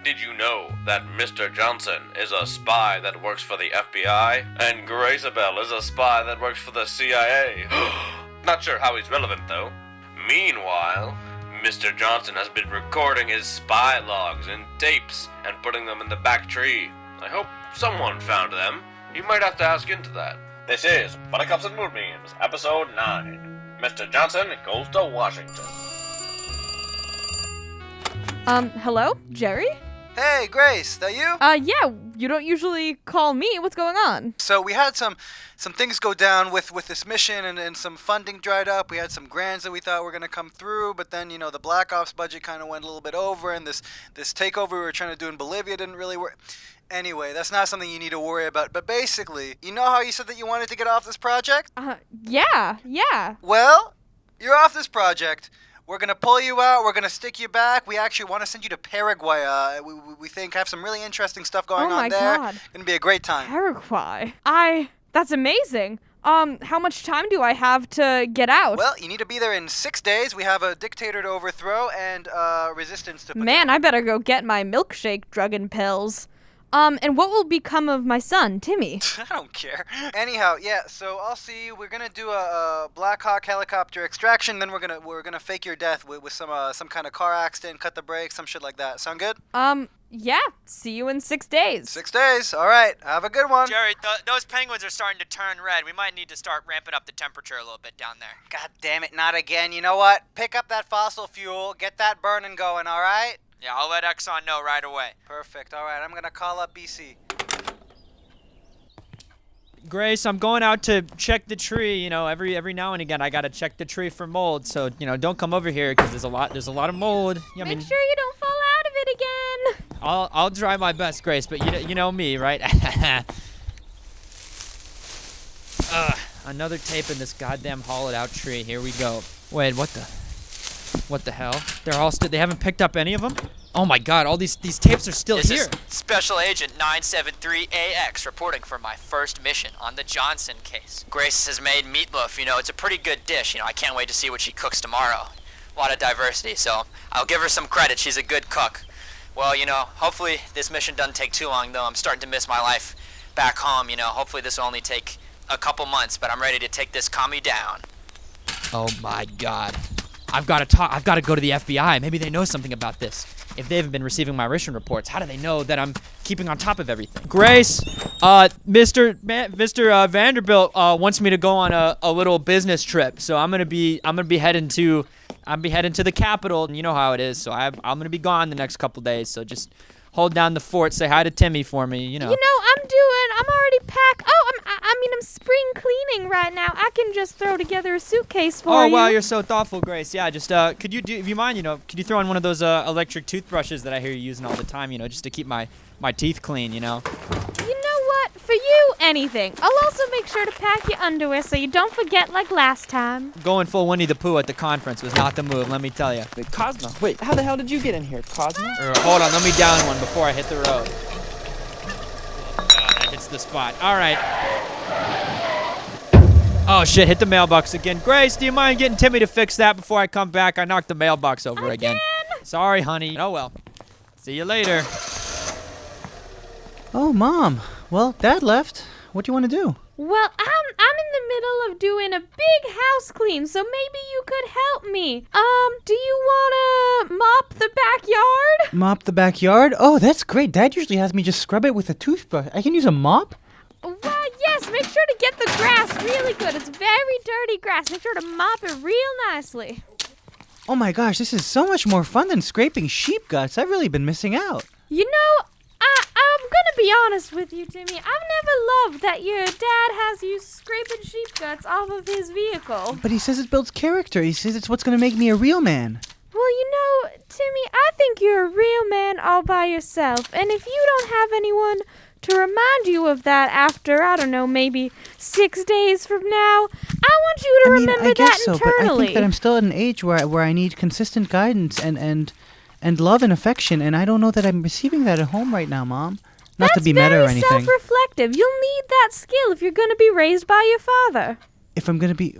Did you know that Mr. Johnson is a spy that works for the FBI, and Graceabel is a spy that works for the CIA? Not sure how he's relevant, though. Meanwhile, Mr. Johnson has been recording his spy logs and tapes and putting them in the back tree. I hope someone found them. You might have to ask into that. This is Buttercups Moonbeams, Episode 9. Mr. Johnson goes to Washington. Hello? Jerry? Hey, Grace, that you? Yeah, you don't usually call me. What's going on? So we had some things go down with this mission and some funding dried up. We had some grants that we thought were going to come through, but then, the Black Ops budget kind of went a little bit over, and this takeover we were trying to do in Bolivia didn't really work. Anyway, that's not something you need to worry about. But basically, you know how you said that you wanted to get off this project? Yeah. Well, you're off this project. We're going to pull you out. We're going to stick you back. We actually want to send you to Paraguay. We think have some really interesting stuff going on there. Oh, my God. It's going to be a great time. Paraguay? That's amazing. How much time do I have to get out? Well, you need to be there in 6 days. We have a dictator to overthrow and resistance to put Man, down. I better go get my milkshake drug and pills. And what will become of my son, Timmy? I don't care. Anyhow, yeah, so I'll see you. We're gonna do a Black Hawk helicopter extraction, then we're gonna fake your death with some kind of car accident, cut the brakes, some shit like that. Sound good? Yeah. See you in 6 days. 6 days. All right. Have a good one. Jerry, those penguins are starting to turn red. We might need to start ramping up the temperature a little bit down there. God damn it, not again. You know what? Pick up that fossil fuel, get that burning going, all right? Yeah, I'll let Exxon know right away. Perfect. All right, I'm gonna call up BC. Grace, I'm going out to check the tree. Every now and again I gotta check the tree for mold. So don't come over here because there's a lot of mold. Make sure you don't fall out of it again. I'll try my best, Grace, but you know me, right? Another tape in this goddamn hollowed out tree. Here we go. Wait, what the hell? They're all they haven't picked up any of them? Oh my God, all these tapes are still This here. is Special Agent 973AX reporting for my first mission on the Johnson case. Grace has made meatloaf, it's a pretty good dish. I can't wait to see what she cooks tomorrow. A lot of diversity, so I'll give her some credit. She's a good cook. Well, hopefully this mission doesn't take too long, though. I'm starting to miss my life back home, Hopefully this will only take a couple months, but I'm ready to take this commie down. Oh my God. I've got to go to the FBI. Maybe they know something about this. If they haven't been receiving my mission reports, how do they know that I'm keeping on top of everything? Grace, Mr. Vanderbilt wants me to go on a little business trip. So I'm gonna be heading to the Capitol, and you know how it is. So I'm gonna be gone the next couple days. So just hold down the fort. Say hi to Timmy for me. I'm already packed. Oh, I'm spring cleaning right now. I can just throw together a suitcase for you. Oh, wow, you're so thoughtful, Grace. Yeah, just, could you if you mind, could you throw in one of those, electric toothbrushes that I hear you using all the time, just to keep my teeth clean, You know what? For you, anything. I'll also make sure to pack your underwear so you don't forget like last time. Going full Winnie the Pooh at the conference was not the move, let me tell you. Wait, Cosmo, how the hell did you get in here, Cosmo? Hold on, let me down one before I hit the road. That hits the spot. All right. Oh, shit, hit the mailbox again. Grace, do you mind getting Timmy to fix that before I come back? I knocked the mailbox over again. Sorry, honey. Oh, well. See you later. Oh, Mom. Well, Dad left. What do you want to do? Well, I'm in the middle of doing a big house clean, so maybe you could help me. Do you want to mop the backyard? Mop the backyard? Oh, that's great. Dad usually has me just scrub it with a toothbrush. I can use a mop? Well, yes, make sure to get the grass really good. It's very dirty grass. Make sure to mop it real nicely. Oh my gosh, this is so much more fun than scraping sheep guts. I've really been missing out. I'm gonna be honest with you, Timmy. I've never loved that your dad has you scraping sheep guts off of his vehicle. But he says it builds character. He says it's what's gonna make me a real man. Well, Timmy, I think you're a real man all by yourself. And if you don't have anyone to remind you of that after, I don't know, maybe 6 days from now, I want you to remember I guess that so, internally. but I think that I'm still at an age where I need consistent guidance and love and affection, and I don't know that I'm receiving that at home right now, Mom. Not to be meta or anything. That's very self-reflective. You'll need that skill if you're going to be raised by your father. If I'm going to be...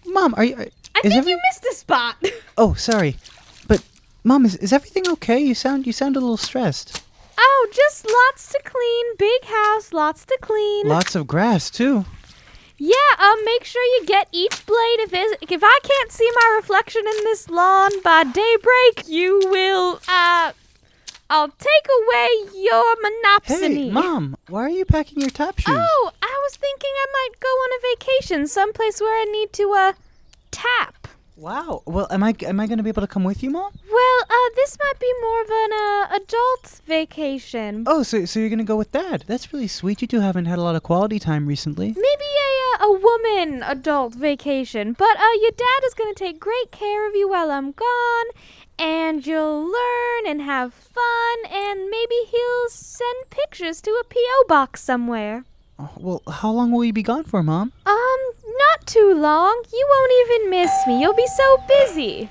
Mom, are you... I think you missed a spot. Oh, sorry. But, Mom, are you... Is everything okay? I think you missed a spot. What? What? What? What? What? What? What? What? What? What? What? What? What? What? What? What? What? Mom, is everything okay? You sound a little stressed. Oh, just lots to clean. Big house, lots to clean. Lots of grass too. Yeah, make sure you get each blade. If I can't see my reflection in this lawn by daybreak, you will, I'll take away your monopsony. Hey, Mom, why are you packing your tap shoes? Oh, I was thinking I might go on a vacation, someplace where I need to, tap. Wow. Well, am I going to be able to come with you, Mom? Well, this might be more of an, adult vacation. Oh, so you're going to go with Dad. That's really sweet. You two haven't had a lot of quality time recently. Maybe a woman adult vacation. But, your dad is going to take great care of you while I'm gone. And you'll learn and have fun. And maybe he'll send pictures to a P.O. box somewhere. Oh, well, how long will you be gone for, Mom? Not too long. You won't even miss me. You'll be so busy.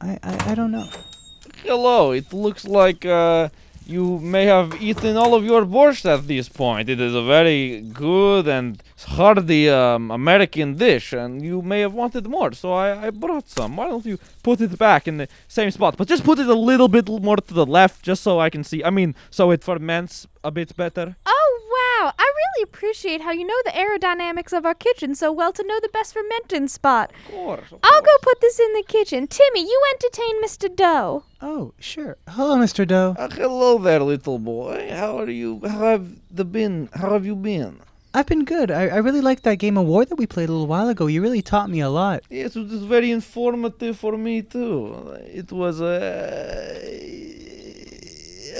I don't know. Hello, it looks like you may have eaten all of your borscht at this point. It is a very good and hearty American dish, and you may have wanted more, so I brought some. Why don't you put it back in the same spot? But just put it a little bit more to the left, just so I can see. I mean, so it ferments a bit better. Oh, wow. I really appreciate how you know the aerodynamics of our kitchen so well to know the best fermenting spot. Of course. I'll go put this in the kitchen. Timmy, you entertain Mr. Doe. Oh, sure. Hello, Mr. Doe. Hello there, little boy. How are you? How have you been? I've been good. I really liked that game of war that we played a little while ago. You really taught me a lot. Yes, it was very informative for me too. It was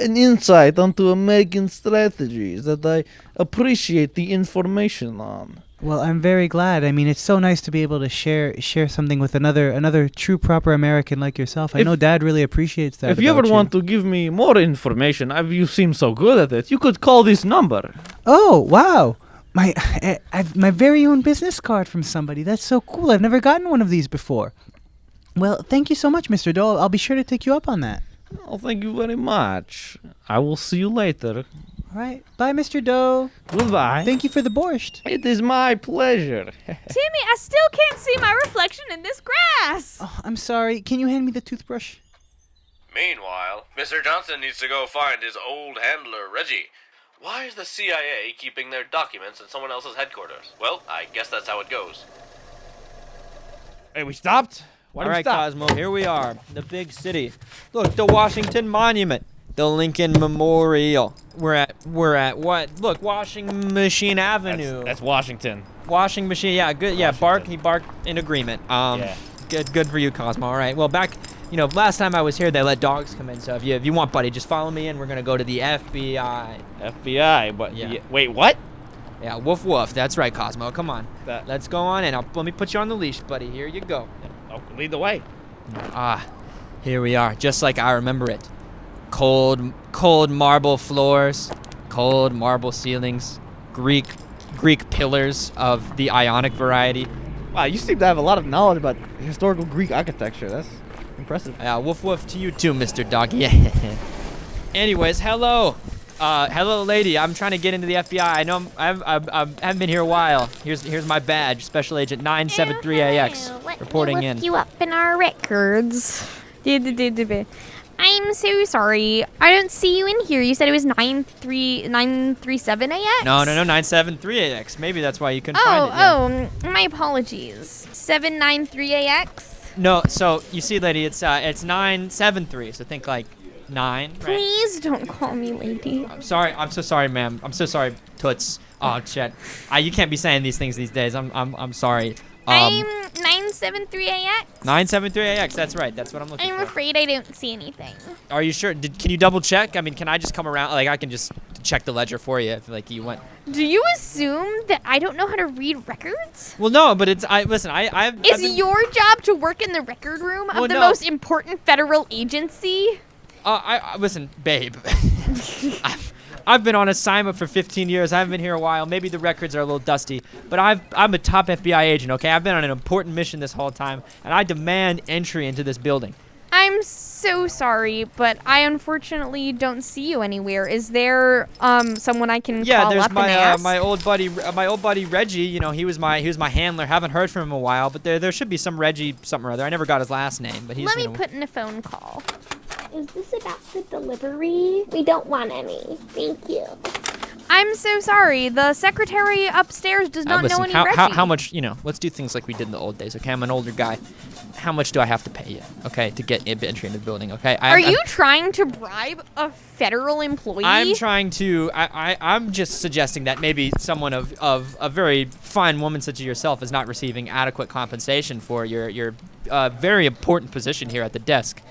an insight onto American strategies that I appreciate the information on. Well, I'm very glad. I mean, it's so nice to be able to share something with another true proper American like yourself. I know Dad really apprioates that. If you ever want to give me more information, you seem so good at it. You could call this number. Oh, wow. I've my very own business card from somebody. That's so cool. I've never gotten one of these before. Well, thank you so much, Mr. Doe. I'll be sure to take you up on that. Oh, thank you very much. I will see you later. All right. Bye, Mr. Doe. Goodbye. Thank you for the borscht. It is my pleasure. Timmy, I still can't see my reflection in this grass. Oh, I'm sorry. Can you hand me the toothbrush? Meanwhile, Mr. Johnson needs to go find his old handler, Reggie. Why is the CIA keeping their documents in someone else's headquarters? Well, I guess that's how it goes. Hey, we stopped? Why All did we right, stop? Cosmo, here we are, the big city. Look, the Washington Monument, the Lincoln Memorial. We're at what? Look, Washing Machine Avenue. That's Washington. Washing Machine, yeah, good. Yeah, Washington. he barked in agreement. Yeah. Good for you, Cosmo. All right, well, back, last time I was here, they let dogs come in. So if you want, buddy, just follow me in. We're gonna go to the FBI. FBI, but Yeah. wait, what? Yeah, woof woof. That's right, Cosmo. Come on, That- let's go on in. Let me put you on the leash, buddy. Here you go. Oh, lead the way. Here we are, just like I remember it. Cold marble floors, cold marble ceilings, Greek pillars of the Ionic variety. Wow, you seem to have a lot of knowledge about historical Greek architecture. That's impressive. Yeah, woof woof to you too, Mr. Doggy. Yeah. Anyways, hello. Hello, lady. I'm trying to get into the FBI. I know I haven't been here a while. Here's my badge, Special Agent 973AX, reporting in. You up in our records. I'm so sorry. I don't see you in here. You said it was 937AX? No, 973AX. Maybe that's why you couldn't find it. Yeah. My apologies. 793AX? No, so you see, lady, it's 973. So think like 9. Right? Please don't call me lady. I'm sorry. I'm so sorry, ma'am. I'm so sorry, Toots. Oh shit. You can't be saying these things these days. I'm sorry. I'm 973AX? 973AX. That's right. That's what I'm looking I'm for. afraid I don't see anything. Are you sure? Can you double check? I mean, can I just come around? Like, I can just check the ledger for you if like you want. Do you assume that I don't know how to read records? Well, no, but listen. I've Is been, your job to work in the record room of Well, the no. most important federal agency? listen, babe. I've been on assignment for 15 years. I haven't been here a while. Maybe the records are a little dusty, but I'm a top FBI agent. Okay, I've been on an important mission this whole time, and I demand entry into this building. I'm so sorry, but I unfortunately don't see you anywhere. Is there someone I can Yeah, call there's up and ask? my old buddy Reggie. You know, he was my handler. Haven't heard from him in a while, but there should be some Reggie something or other. I never got his last name, but he's. Let me you know, put in a phone call. Is this about the delivery? We don't want any. Thank you. I'm so sorry. The secretary upstairs does not know any Reggie. how much, let's do things like we did in the old days, okay? I'm an older guy. How much do I have to pay you, okay, to get entry into the building, okay? Are you trying to bribe a federal employee? I'm trying to, I'm just suggesting that maybe someone of a very fine woman such as yourself is not receiving adequate compensation for your very important position here at the desk.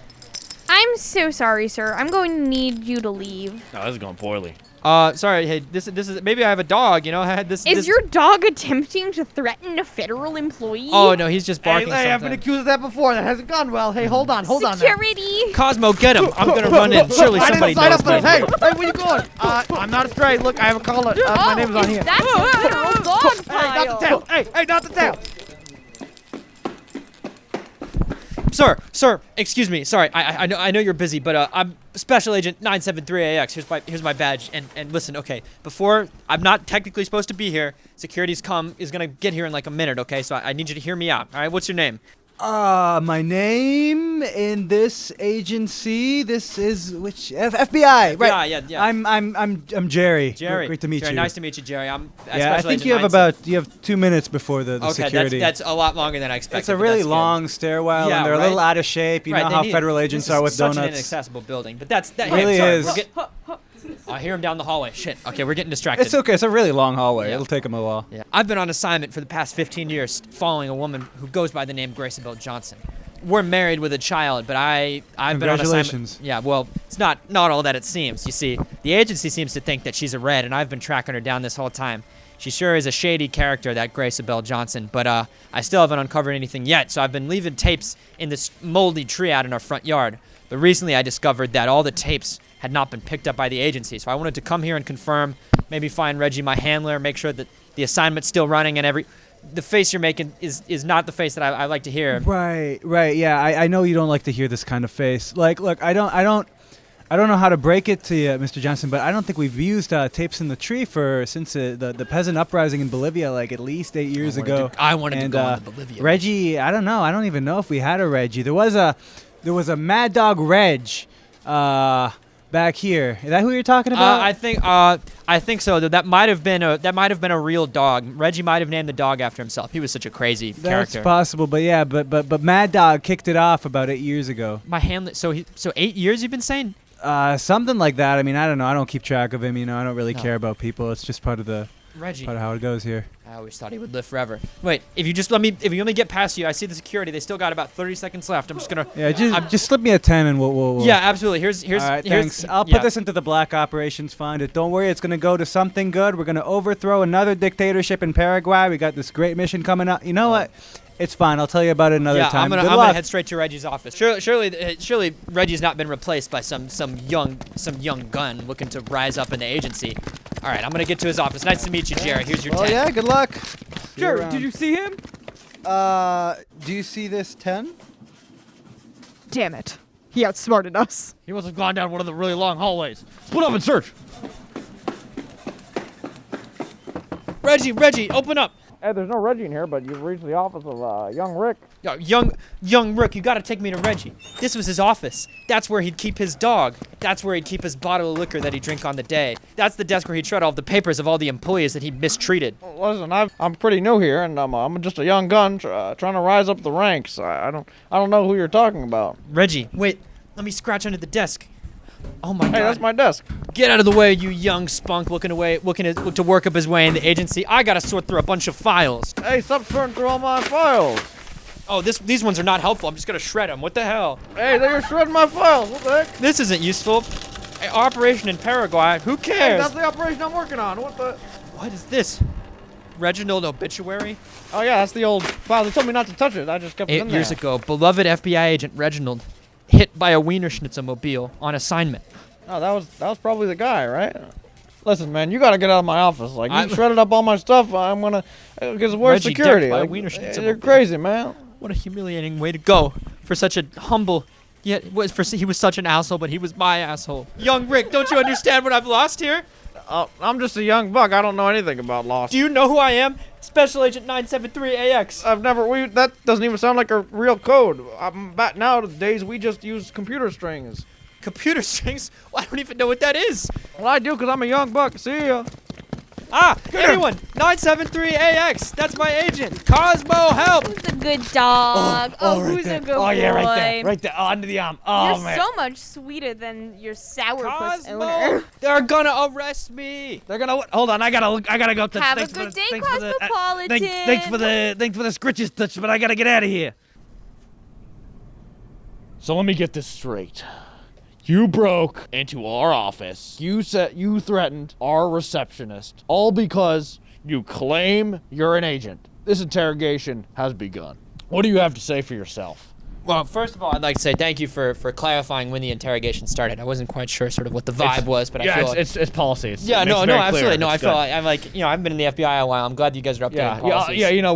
I'm so sorry, sir. I'm going to need you to leave. No, this is going poorly. Sorry, hey, this is, maybe I have a dog, I had this. Is your dog attempting to threaten a federal employee? Oh, no, he's just barking Hey, I've been sometimes. accused of that before. That hasn't gone well. Hey, hold on now. Security! Cosmo, get him. I'm going to run in. Surely I somebody didn't sign knows up for this. me. Hey, where you going? I'm not a stray. Look, I have a collar. My name's on here. That's a federal dog Hey, pile. not the tail. Hey, not the tail. Sir, excuse me. Sorry, I know you're busy, but I'm Special Agent 973AX. Here's my badge. And listen, okay, before I'm not technically supposed to be here. Security's is gonna get here in like a minute, okay? So I need you to hear me out. All right, what's your name? My name in this agency. This is FBI, right? Yeah. I'm Jerry. Jerry. Great to meet Jerry, you. Nice to meet you, Jerry. I'm I think you have 2 minutes before the okay, security. that's a lot longer than I expected. It's a but really that's good. long stairwell, Yeah, and they're a right? little out of shape. You know how federal agents are with such donuts. an inaccessible building, but that really is. I hear him down the hallway. Shit. Okay, we're getting distracted. It's okay. It's a really long hallway. Yeah. It'll take them a while. Yeah. I've been on assignment for the past 15 years following a woman who goes by the name Grace Johnson. We're married with a child, but I've been on assignment. Congratulations. Yeah, well, it's not all that it seems. You see, the agency seems to think that she's a red, and I've been tracking her down this whole time. She sure is a shady character, that Grace Johnson, but I still haven't uncovered anything yet, so I've been leaving tapes in this moldy tree out in our front yard. But recently I discovered that all the tapes had not been picked up by the agency, so I wanted to come here and confirm, maybe find Reggie, my handler, make sure that the assignment's still running, and the face you're making is not the face that I like to hear. Right. Yeah, I know you don't like to hear this kind of face. Like, look, I don't know how to break it to you, Mr. Johnson, but I don't think we've used tapes in the tree since the peasant uprising in Bolivia, like at least 8 years ago. I wanted to go on the Bolivia. Reggie, I don't know. I don't even know if we had a Reggie. There was a Mad Dog Reg, back here. Is that who you're talking about? I think so. That might have been a real dog. Reggie might have named the dog after himself. He was such a crazy That's character. possible, but yeah, but Mad Dog kicked it off about 8 years ago. My handler. So 8 years you've been saying? Something like that. I mean, I don't know. I don't keep track of him. I don't really care about people. It's just part of Reggie. how it goes here. I always thought he would live forever. Wait, if you let me get past you, I see the security. They still got about 30 seconds left. I'm just gonna. Yeah, just slip me a 10 and we'll. Yeah, absolutely. Here's. All right, here's. thanks. I'll put this into the Black Operations Fund. Don't worry, it's gonna go to something good. We're gonna overthrow another dictatorship in Paraguay. We got this great mission coming up. You know what? It's fine. I'll tell you about it another time. I'm Good gonna luck. head straight to Reggie's office. Surely Reggie's not been replaced by some young gun looking to rise up in the agency. All right, I'm gonna get to his office. Nice to meet you, Jerry. Here's your 10. Oh yeah, good luck. Jerry, did you see him? Do you see this 10? Damn it. He outsmarted us. He must have gone down one of the really long hallways. Split up and search. Reggie, open up. Hey, there's no Reggie in here, but you've reached the office of young Rick. Young Rick, you gotta take me to Reggie. This was his office. That's where he'd keep his dog. That's where he'd keep his bottle of liquor that he'd drink on the day. That's the desk where he'd shred all the papers of all the employees that he'd mistreated. Well, listen, I'm pretty new here, and I'm just a young gun trying to rise up the ranks. I don't know who you're talking about. Reggie, wait. Let me scratch under the desk. Oh my God. Hey, that's my desk. Get out of the way, you young spunk looking to work up his way in the agency. I gotta sort through a bunch of files. Hey, stop sorting through all my files. Oh, these ones are not helpful. I'm just gonna shred them. What the hell? Hey, you're shredding my files. What the heck? This isn't useful. Operation in Paraguay. Who Hey, cares? that's the operation I'm working on. What the? What is this? Reginald obituary? Oh yeah, that's the old file. They told me not to touch it. I just kept it in 8 there. years ago, beloved FBI agent Reginald hit by a Wiener Schnitzel mobile on assignment. Oh, that was probably the guy, right? Listen, man, you gotta get out of my office. Like, you shredded up all my stuff. I'm gonna, because where's security? Decked by a Like, Wiener Schnitzel you're mobile. crazy, man. What a humiliating way to go for such a humble Yeah, he was such an asshole, but he was my asshole. Young Rick, don't you understand what I've lost here? I'm just a young buck. I don't know anything about Lost. Do you know who I am? Special Agent 973AX. That doesn't even sound like a real code. Back nowadays, we just use computer strings. Computer strings? Well, I don't even know what that is. Well, I do because I'm a young buck. See ya. Everyone, 973AX. That's my agent. Cosmo, help. Who's a good dog? Who's a good boy? Oh, yeah, right there. Oh, under the arm. Oh, You're man. so much sweeter than your sourpuss Cosmo, owner. they're gonna arrest me. They're gonna what? Hold on, I gotta go. Have a good day, Cosmopolitan. Thanks for the scritches touch, but I gotta get out of here. So let me get this straight. You broke into our office. You threatened our receptionist, all because you claim you're an agent. This interrogation has begun. What do you have to say for yourself? Well, first of all, I'd like to say thank you for clarifying when the interrogation started. I wasn't quite sure sort of what the vibe was, but I feel it's policy. Absolutely. No, I feel like I'm like, I've been in the FBI a while. I'm glad you guys are updating policies. Yeah,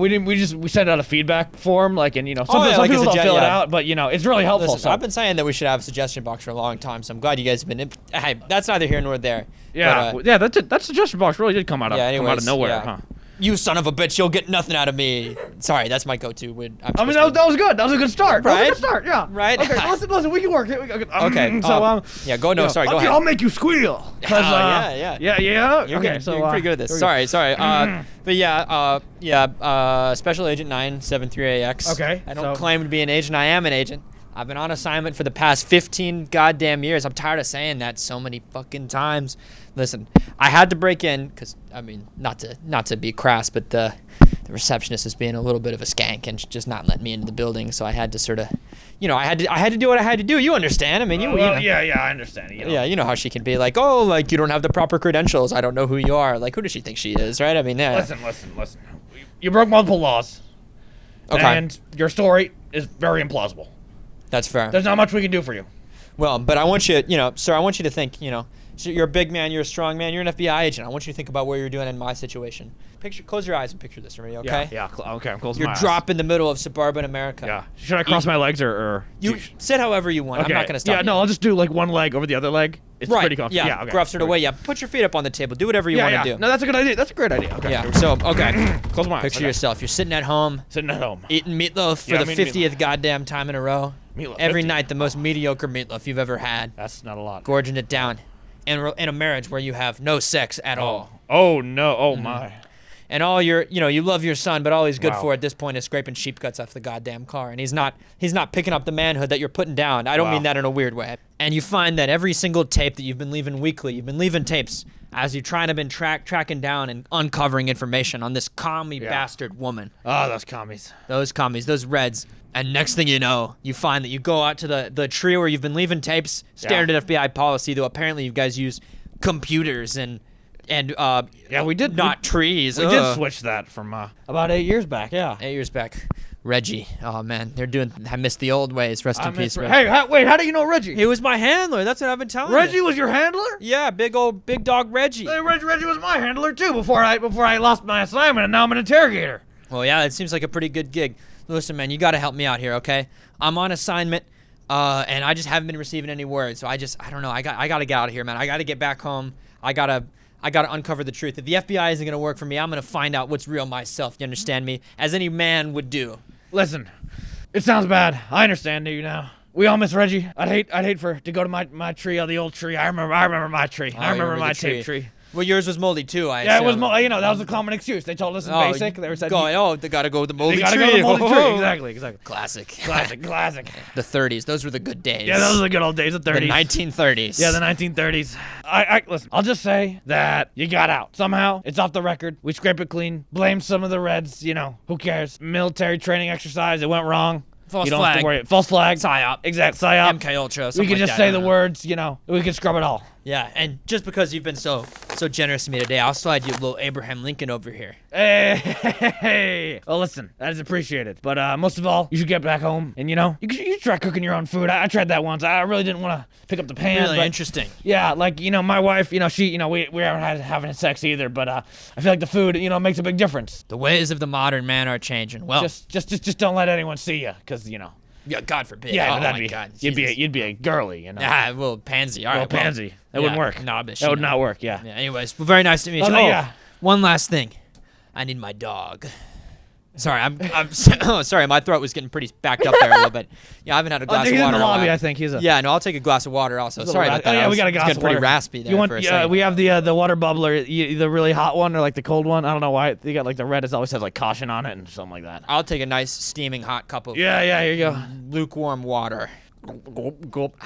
we sent out a feedback form, some people don't fill it out, but it's really helpful. Listen, I've been saying that we should have a suggestion box for a long time, so I'm glad you guys have been. Hey, that's neither here nor there. Yeah, but, that suggestion box really did come out of nowhere, huh? You son of a bitch, you'll get nothing out of me. Sorry, that's my go-to. That was good. That was a good start. Right? That was a good start, yeah. Right? Okay, listen, we can work it. Okay. Yeah, go ahead. I'll make you squeal. Yeah. Yeah. Okay, so you're pretty good at this. Sorry. But Special Agent 973AX. Okay. I don't claim to be an agent. I am an agent. I've been on assignment for the past 15 goddamn years. I'm tired of saying that so many fucking times. Listen, I had to break in because, not to be crass, but the receptionist is being a little bit of a skank and just not letting me into the building. So I had to sort of, I had to do what I had to do. You understand? Yeah, I understand. Yeah, you know how she can be like, you don't have the proper credentials. I don't know who you are. Like, who does she think she is, right? Listen. You broke multiple laws. Okay. And your story is very implausible. That's fair. There's not much we can do for you. Well, but I want you, sir, I want you to think, so you're a big man, you're a strong man, you're an FBI agent. I want you to think about what you're doing in my situation. Close your eyes and picture this for me, okay? Yeah, okay, I'm closing my eyes. You're dropped in the middle of suburban America. Yeah. Should I cross my legs or you sit however you want. Okay. I'm not going to stop you. No, I'll just do like one leg over the other leg. It's pretty comfortable. Yeah, gruff sort of way. Yeah, put your feet up on the table. Do whatever you want to do. No, that's a good idea. That's a great idea. Okay. Yeah, so, okay. Close my eyes. Picture yourself. You're sitting at home. Eating meatloaf for the 50th goddamn time in a row. Meatloaf. Every night, the most mediocre meatloaf you've ever had. That's not a lot. Gorging it down. In a marriage where you have no sex at all. Oh, no. Oh, my. And all you love your son, but all he's good for at this point is scraping sheep guts off the goddamn car. And he's not picking up the manhood that you're putting down. I don't mean that in a weird way. And you find that every single tape that you've been leaving weekly, you've been leaving tapes as you're trying to been tracking down and uncovering information on this commie bastard woman. Oh, those commies. Those reds. And next thing you know, you find that you go out to the tree where you've been leaving tapes, standard FBI policy, though apparently you guys use computers and we did not trees. We did switch that from about 8 years back. Yeah, 8 years back. Reggie, oh man, I missed the old ways. Rest in peace, Reggie. Hey, wait, how do you know Reggie? He was my handler. That's what I've been telling you. Reggie was your handler? Yeah, big dog Reggie. Hey, Reggie was my handler too before I lost my assignment, and now I'm an interrogator. Well, yeah, it seems like a pretty good gig. Listen, man, you got to help me out here, okay? I'm on assignment, and I just haven't been receiving any word. So I don't know. I got to get out of here, man. I got to get back home. I gotta uncover the truth. If the FBI isn't gonna work for me, I'm gonna find out what's real myself. You understand me? As any man would do. Listen, it sounds bad. I understand you now. We all miss Reggie. I'd hate to go to my tree, the old tree. I remember my tree. I remember my tape tree. Well, yours was moldy too, I Yeah, assume. it was moldy. That was a common excuse. They told us in basic. They were saying, they gotta go with the moldy tree. They gotta go with the moldy tree. Exactly. Classic. Classic. The 30s. Those were the good days. Yeah, those were the good old days. The 30s. The 1930s. Yeah, the 1930s. Listen. I'll just say that you got out somehow. It's off the record. We scrape it clean. Blame some of the Reds. Who cares? Military training exercise. It went wrong. False you don't flag. Have to worry. False flag. PSYOP. Exact. PSYOP. MK Ultra. We can just say the words. We can scrub it all. Yeah, and just because you've been so generous to me today, I'll slide you a little Abraham Lincoln over here. Hey. Well, listen, that is appreciated. But most of all, you should get back home and, you should try cooking your own food. I tried that once. I really didn't want to pick up the pan. Really interesting. Yeah, my wife, she, we haven't having sex either, but I feel like the food, makes a big difference. The ways of the modern man are changing. Well, just don't let anyone see you, because, Yeah, God forbid. Yeah, oh but that'd my be. God. You'd be a girly, you know. Ah, well, pansy. All right, well, pansy. That wouldn't work. Knobbish. That would not work. Yeah. Yeah. Anyways, well, very nice to meet you. Oh, yeah. One last thing. I need my dog. Sorry, oh, sorry, my throat was getting pretty backed up there a little bit. Yeah, I haven't had a glass of He's water in the in a lobby, while. I think he's a. Yeah, no, I'll take a glass of water also. Sorry about that. Oh, yeah, we got a glass It's of getting water. pretty raspy there You want? for a second. We have the water bubbler, the really hot one or like the cold one. I don't know why. You got like the red. It always has like caution on it and something like that. I'll take a nice steaming hot cup of Yeah, here you go. lukewarm water. Gulp, gulp.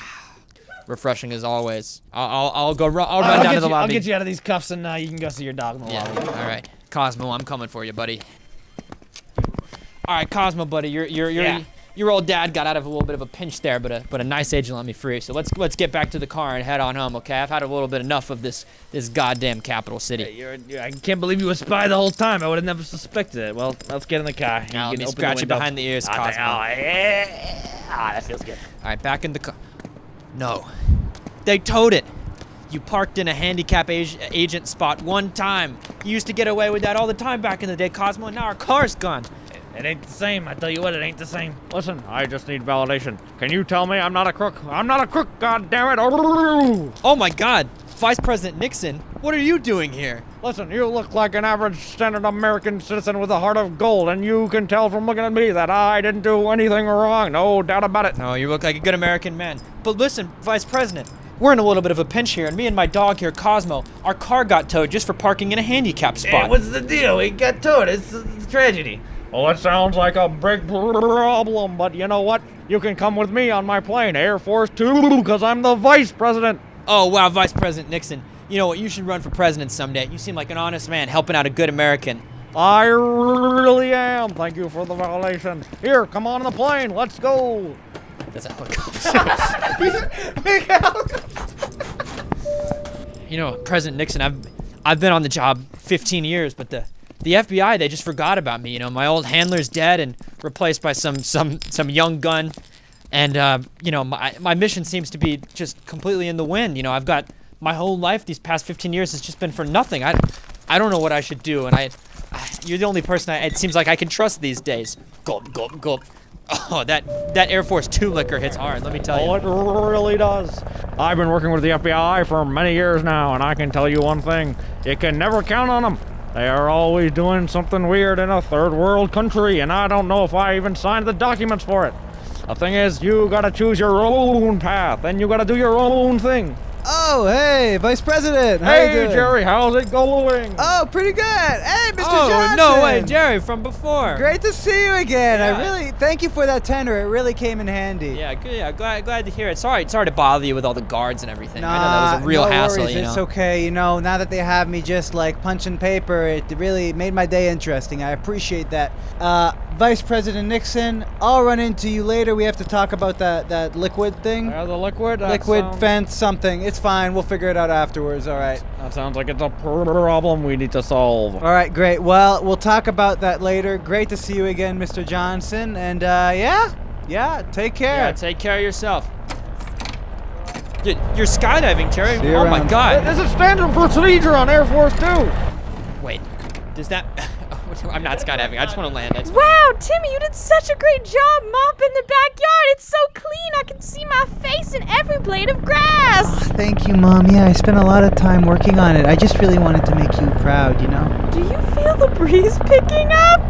Refreshing as always. I'll run down to the lobby. I'll get you out of these cuffs and you can go see your dog in the lobby. All right, Cosmo, I'm coming for you, buddy. All right, Cosmo, buddy, your old dad got out of a little bit of a pinch there, but a nice agent let me free. So let's get back to the car and head on home, okay? I've had a little bit enough of this goddamn capital city. I can't believe you were a spy the whole time. I would have never suspected it. Well, let's get in the car. Now let me scratch you behind the ears, Cosmo. That feels good. All right, back in the car. No, they towed it. You parked in a handicap agent spot one time. You used to get away with that all the time back in the day, Cosmo, and now our car's gone. It ain't the same. I tell you what, it ain't the same. Listen, I just need validation. Can you tell me I'm not a crook? I'm not a crook, goddammit. Oh my God, Vice President Nixon, what are you doing here? Listen, you look like an average standard American citizen with a heart of gold, and you can tell from looking at me that I didn't do anything wrong. No doubt about it. No, you look like a good American man. But listen, Vice President, we're in a little bit of a pinch here, and me and my dog here, Cosmo, our car got towed just for parking in a handicap spot. Hey, what's the deal? We got towed. It's a tragedy. Well, it sounds like a big problem, but you know what? You can come with me on my plane, Air Force 2, because I'm the Vice President. Oh, wow, Vice President Nixon. You know what? You should run for president someday. You seem like an honest man helping out a good American. I really am. Thank you for the validation. Here, come on the plane. Let's go. That's how it goes. You know, President Nixon, I've been on the job 15 years, but the FBI, they just forgot about me. You know, my old handler's dead and replaced by some young gun. And, you know, my mission seems to be just completely in the wind. You know, I've got my whole life, these past 15 years, has just been for nothing. I don't know what I should do. And you're the only person it seems like I can trust these days. Gulp, gulp, gulp. Oh, that Air Force 2 liquor hits hard, let me tell you. Oh, it really does. I've been working with the FBI for many years now, and I can tell you one thing. You can never count on them. They are always doing something weird in a third world country, and I don't know if I even signed the documents for it. The thing is, you gotta choose your own path, and you gotta do your own thing. Oh, hey, Vice President. How you Hey, doing? Jerry, how's it going? Oh, pretty good. Hey, Mr. Oh, Johnson. no way, Jerry, from before. Great to see you again. Yeah. I really thank you for that tender. It really came in handy. Yeah, good. Yeah, glad to hear it. Sorry to bother you with all the guards and everything. I know that was a real no hassle. Worries. You know. It's okay. You know, now that they have me just like punching paper, it really made my day interesting. I appreciate that. Vice President Nixon, I'll run into you later. We have to talk about that liquid thing. The liquid? Liquid fence something. It's fine. We'll figure it out afterwards. All right. That sounds like it's a problem we need to solve. All right, great. Well, we'll talk about that later. Great to see you again, Mr. Johnson. And yeah, take care. Yeah, take care of yourself. You're skydiving, Jerry. See you Oh my around. God. This is standard procedure on Air Force 2. Wait, does that? I'm not skydiving. I just want to land. Wow, Timmy, you did such a great job mopping the backyard. It's so clean. I can see my face in every blade of grass. Thank you, Mom. Yeah, I spent a lot of time working on it. I just really wanted to make you proud, you know? Do you feel the breeze picking up?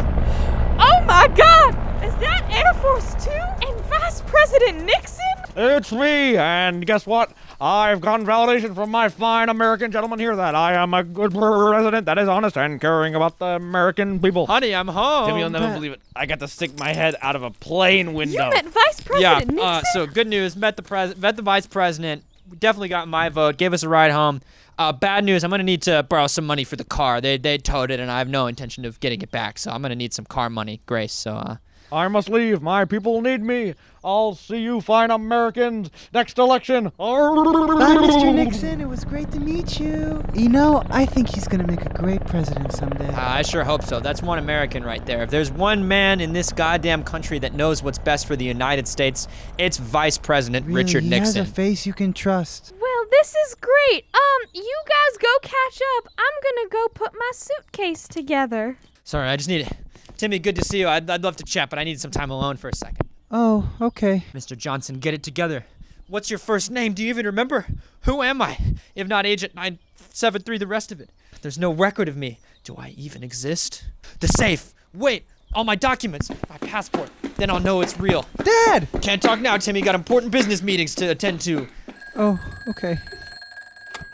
Oh my God! Is that Air Force 2 and Vice President Nixon? It's me, and guess what? I've gotten validation from my fine American gentleman here that I am a good president that is honest and caring about the American people. Honey, I'm home. Timmy, you'll never believe it. I got to stick my head out of a plane window. You met Vice President Nixon? So good news. Met the Vice President. Definitely got my vote. Gave us a ride home. Bad news. I'm gonna need to borrow some money for the car. They towed it, and I have no intention of getting it back. So I'm gonna need some car money, Grace. So I must leave. My people need me. I'll see you fine Americans next election. Bye, Mr. Nixon. It was great to meet you. You know, I think he's going to make a great president someday. I sure hope so. That's one American right there. If there's one man in this goddamn country that knows what's best for the United States, it's Vice President Really, Richard he Nixon. has a face you can trust. Well, this is great. You guys go catch up. I'm gonna go put my suitcase together. Sorry, I just need Timmy, good to see you. I'd love to chat, but I need some time alone for a second. Oh, okay. Mr. Johnson, get it together. What's your first name? Do you even remember? Who am I? If not Agent 973, the rest of it. There's no record of me. Do I even exist? The safe. Wait. All my documents. My passport. Then I'll know it's real. Dad! Can't talk now, Timmy. Got important business meetings to attend to. Oh, okay.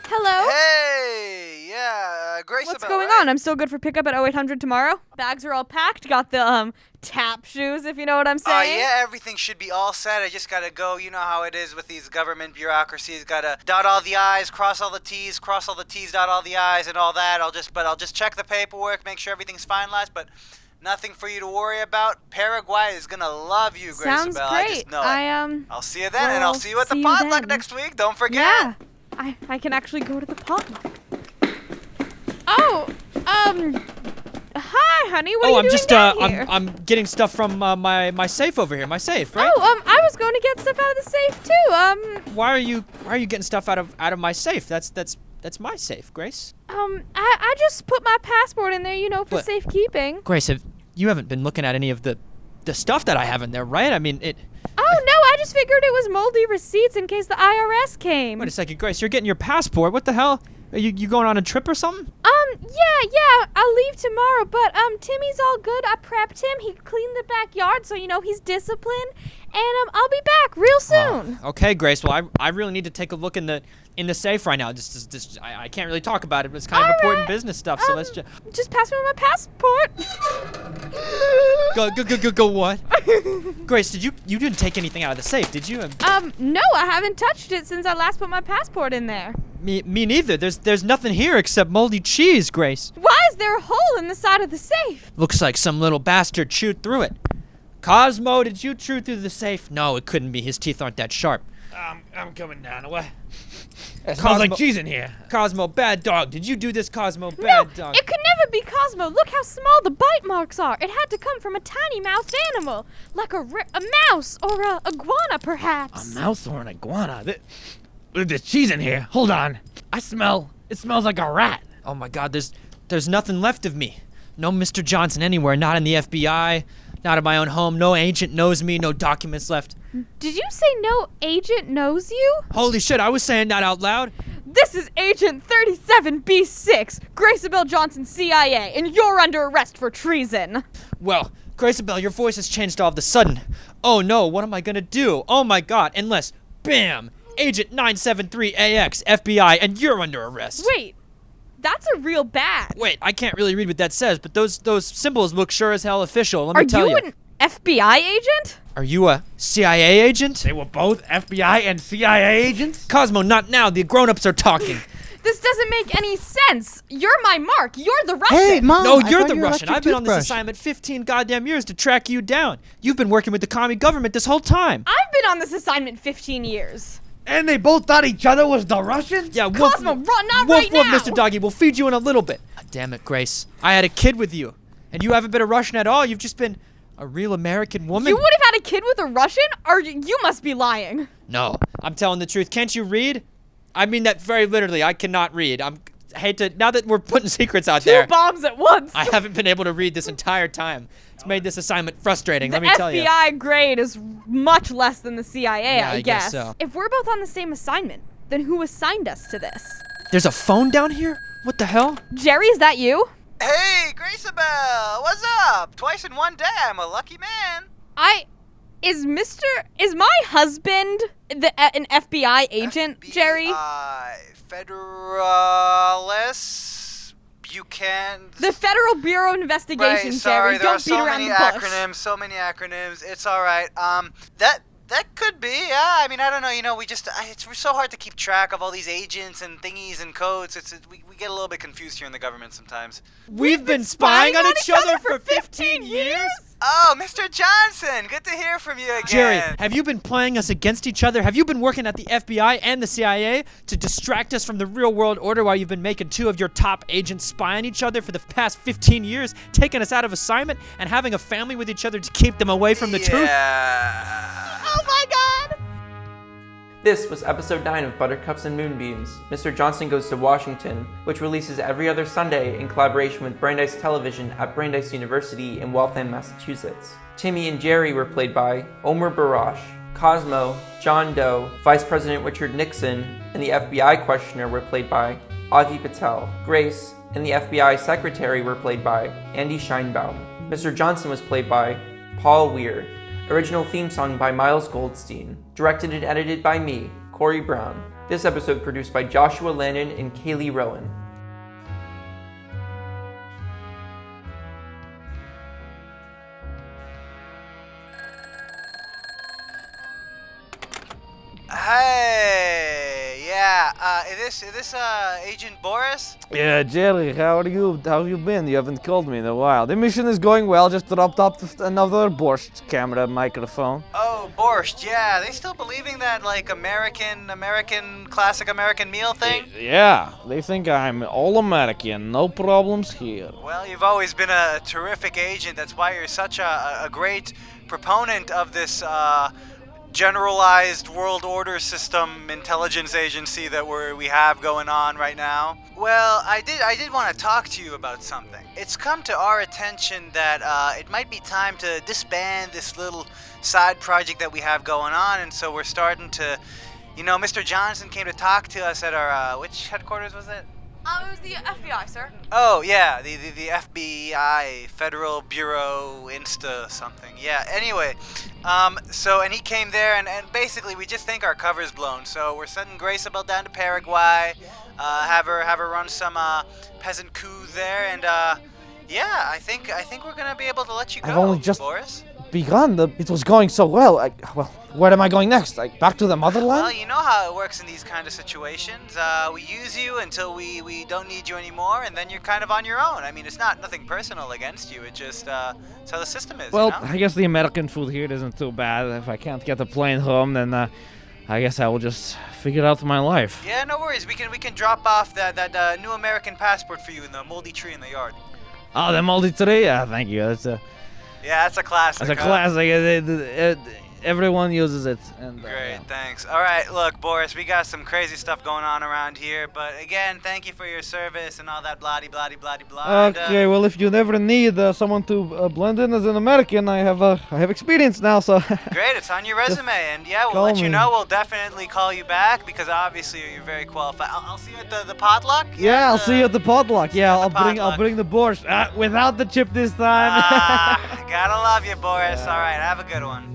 Hello? Hey, yeah, Grace. What's going on? I'm still good for pickup at 0800 tomorrow. Bags are all packed. Got the tap shoes, if you know what I'm saying. Yeah, everything should be all set. I just gotta go. You know how it is with these government bureaucracies. Gotta dot all the I's, cross all the T's, dot all the I's, and all that. I'll just check the paperwork, make sure everything's finalized. But nothing for you to worry about. Paraguay is gonna love you, Grace. Sounds Abel. great. I just know it. I'll see you then, and well, I'll see you at the see you potluck then. next week. Don't forget. Yeah, I can actually go to the potluck. Oh, hi, honey. What are you I'm doing just down here? I'm getting stuff from my safe over here. My safe, right? Oh, I was going to get stuff out of the safe too. Why are you getting stuff out of my safe? That's my safe, Grace. I just put my passport in there, for But- safekeeping. Grace, you haven't been looking at any of the stuff that I have in there, right? I mean, it. Oh no, I just figured it was moldy receipts in case the IRS came. Wait a second, Grace. You're getting your passport. What the hell? Are you going on a trip or something? Yeah, I'll leave tomorrow, but Timmy's all good. I prepped him. He cleaned the backyard, so he's disciplined, and I'll be back real soon. Okay, Grace. Well, I really need to take a look in the safe right now. Just I can't really talk about it, but it's kind of important business stuff. So let's just pass me my passport. Go what? Grace, you didn't take anything out of the safe, did you? No, I haven't touched it since I last put my passport in there. Me neither. There's nothing here except moldy cheese, Grace. Why is there a hole in the side of the safe? Looks like some little bastard chewed through it. Cosmo, did you chew through the safe? No, it couldn't be. His teeth aren't that sharp. I'm coming down. What? It smells like cheese in here. Cosmo, bad dog. Did you do this, Cosmo? No, Bad dog. it could never be Cosmo. Look how small the bite marks are. It had to come from a tiny mouthed animal, like a mouse or a iguana, perhaps. A mouse or an iguana? There's cheese in here. Hold on. It smells like a rat. Oh my God, there's nothing left of me. No Mr. Johnson anywhere, not in the FBI, not in my own home. No agent knows me, no documents left. Did you say no agent knows you? Holy shit, I was saying that out loud. This is Agent 37B6, Graceabel Johnson, CIA, and you're under arrest for treason. Well, Graceabel, your voice has changed all of a sudden. Oh no, what am I gonna do? Oh my God, unless, bam, Agent 973AX, FBI, and you're under arrest. Wait, that's a real badge. Wait, I can't really read what that says, but those symbols look sure as hell official. Let me tell you. Are you an FBI agent? Are you a CIA agent? They were both FBI and CIA agents? Cosmo, not now. The grown-ups are talking. This doesn't make any sense. You're my mark. You're the Russian. Hey, Mom! No, I you're found the your Russian. electric I've been on this toothbrush. assignment 15 goddamn years to track you down. You've been working with the commie government this whole time. I've been on this assignment 15 years. And they both thought each other was the Russian? Yeah, Cosmo, run out woof, right woof, now. Mr. Doggy. We'll feed you in a little bit. Damn it, Grace. I had a kid with you, and you haven't been a Russian at all. You've just been a real American woman. You would have had a kid with a Russian? Or you must be lying. No, I'm telling the truth. Can't you read? I mean that very literally. I cannot read. I hate to, now that we're putting secrets out there. Two bombs at once. I haven't been able to read this entire time. It's made this assignment frustrating, The let me tell you. FBI grade is much less than the CIA, Yeah, I I guess so. If we're both on the same assignment, then who assigned us to this? There's a phone down here? What the hell? Jerry, is that you? Hey, Graceabel, what's up? Twice in one day, I'm a lucky man. Is my husband an FBI agent, Jerry? Federalist Buchanan. The Federal Bureau of Investigation, Right, sorry, Jerry. there are Don't beat so around many the bush. acronyms, so many acronyms. It's all right. That could be, yeah. I mean, I don't know. It's so hard to keep track of all these agents and thingies and codes. We get a little bit confused here in the government sometimes. We've been spying on each other for 15 years? Oh, Mr. Johnson, good to hear from you again. Jerry, have you been playing us against each other? Have you been working at the FBI and the CIA to distract us from the real world order while you've been making two of your top agents spy on each other for the past 15 years, taking us out of assignment and having a family with each other to keep them away from the truth? Yeah. Oh my God! This was episode 9 of Buttercups and Moonbeams, Mr. Johnson Goes to Washington, which releases every other Sunday in collaboration with Brandeis Television at Brandeis University in Waltham, Massachusetts. Timmy and Jerry were played by Omer Barash. Cosmo, John Doe, Vice President Richard Nixon, and the FBI questioner were played by Andie Patel. Grace and the FBI secretary were played by Andie Sheinbaum. Mr. Johnson was played by Paul Weir. Original theme song by Miles Goldstein. Directed and edited by me, Corey Brown. This episode produced by Joshua Lannon and Khaili Rowan. Hey, yeah. Is this Agent Boris? Yeah, Jerry, how are you? How have you been? You haven't called me in a while. The mission is going well. Just dropped up another Borscht camera microphone. Oh, Borscht, yeah. They still believing that, like, classic American meal thing? Yeah, they think I'm all American. No problems here. Well, you've always been a terrific agent. That's why you're such a great proponent of this, generalized world order system intelligence agency that we have going on right now. Well, I did want to talk to you about something. It's come to our attention that it might be time to disband this little side project that we have going on, and so we're starting to, Mr. Johnson came to talk to us at our which headquarters was it? It was the FBI, sir. Oh, yeah, the FBI, Federal Bureau, Insta something. Yeah, anyway, and he came there, and basically we just think our cover's blown, so we're sending Grace Abel down to Paraguay, have her run some peasant coup there, and yeah, I think we're gonna be able to let you go, I've only just Boris. begun. It was going so well. Where am I going next? Back to the motherland? Well, you know how it works in these kind of situations. We use you until we don't need you anymore, and then you're kind of on your own. I mean, it's nothing personal against you. It just it's how the system is. Well, you know? I guess the American food here isn't too bad. If I can't get the plane home, then I guess I will just figure out my life. Yeah, no worries. We can drop off that new American passport for you in the moldy tree in the yard. Oh, the moldy tree? Yeah, thank you. Yeah, that's a classic. That's a classic. Everyone uses it. And, Great, thanks. All right, look, Boris, we got some crazy stuff going on around here, but again, thank you for your service and all that blah-de-blah-de-blah-de-blah. Okay, well, if you never need someone to blend in as an American, I have experience now, so. Great, it's on your resume, and yeah, we'll let you know. We'll definitely call you back because obviously you're very qualified. I'll see you at the potluck. Yeah, I'll see you at the potluck. Yeah, I'll bring the borscht without the chip this time. Gotta love you, Boris. All right, have a good one.